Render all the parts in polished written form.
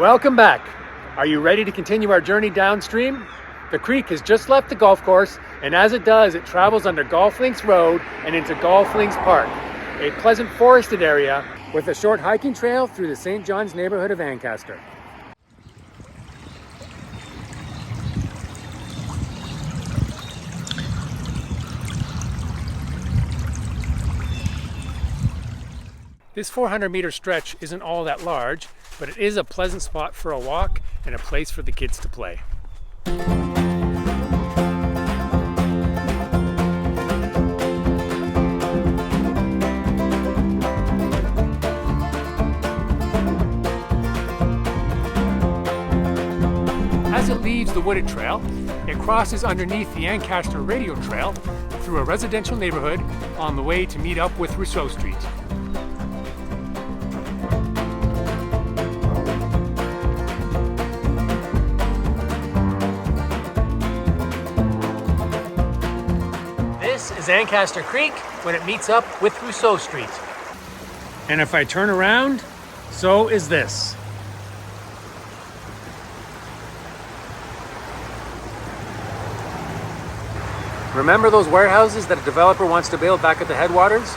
Welcome back. Are you ready to continue our journey downstream? The creek has just left the golf course, and as it does, it travels under Golf Links Road and into Golf Links Park, a pleasant forested area with a short hiking trail through the St. John's neighborhood of Ancaster. This 400-meter stretch isn't all that large, but it is a pleasant spot for a walk and a place for the kids to play. As it leaves the wooded trail, it crosses underneath the Ancaster Radio Trail through a residential neighborhood on the way to meet up with Rousseau Street. This is Ancaster Creek when it meets up with Rousseau Street. And if I turn around, so is this. Remember those warehouses that a developer wants to build back at the headwaters?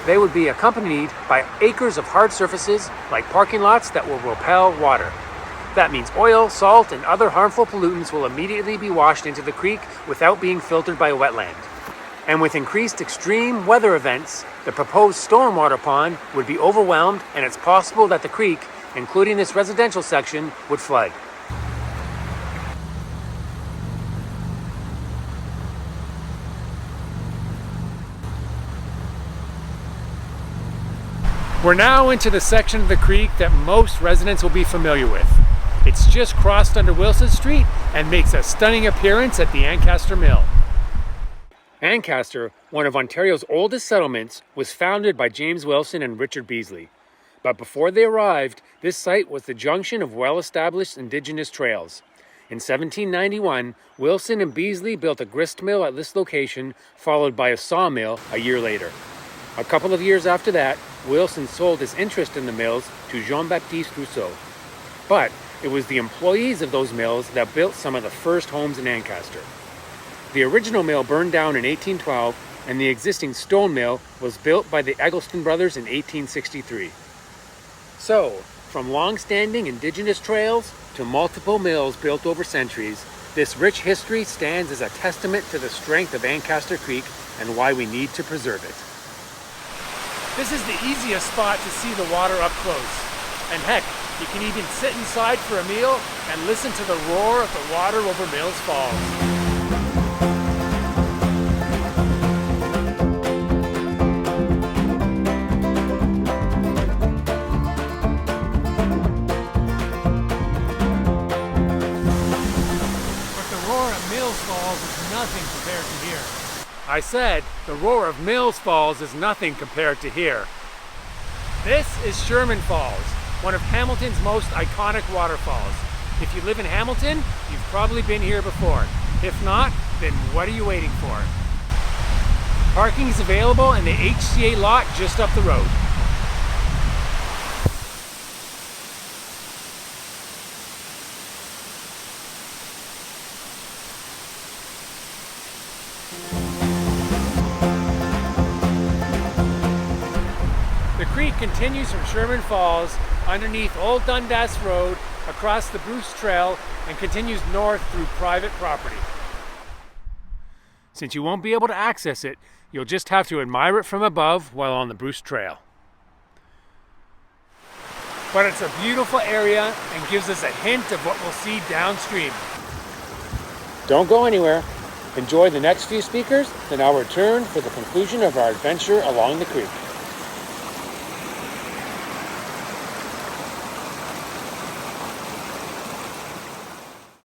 They would be accompanied by acres of hard surfaces like parking lots that will repel water. That means oil, salt, and other harmful pollutants will immediately be washed into the creek without being filtered by a wetland. And with increased extreme weather events, the proposed stormwater pond would be overwhelmed, and it's possible that the creek, including this residential section, would flood. We're now into the section of the creek that most residents will be familiar with. It's just crossed under Wilson Street and makes a stunning appearance at the Ancaster Mill. Ancaster, one of Ontario's oldest settlements, was founded by James Wilson and Richard Beasley. But before they arrived, this site was the junction of well-established Indigenous trails. In 1791, Wilson and Beasley built a grist mill at this location, followed by a sawmill a year later. A couple of years after that, Wilson sold his interest in the mills to Jean-Baptiste Rousseau. But it was the employees of those mills that built some of the first homes in Ancaster. The original mill burned down in 1812, and the existing stone mill was built by the Eggleston brothers in 1863. So, from long-standing Indigenous trails to multiple mills built over centuries, this rich history stands as a testament to the strength of Ancaster Creek and why we need to preserve it. This is the easiest spot to see the water up close. And heck, you can even sit inside for a meal and listen to the roar of the water over Mills Falls. Nothing compared to here. I said the roar of Mills Falls is nothing compared to here. This is Sherman Falls, one of Hamilton's most iconic waterfalls. If you live in Hamilton, you've probably been here before. If not, then what are you waiting for? Parking is available in the HCA lot just up the road. The creek continues from Sherman Falls underneath Old Dundas Road across the Bruce Trail and continues north through private property. Since you won't be able to access it, you'll just have to admire it from above while on the Bruce Trail. But it's a beautiful area and gives us a hint of what we'll see downstream. Don't go anywhere. Enjoy the next few speakers, then I'll return for the conclusion of our adventure along the creek.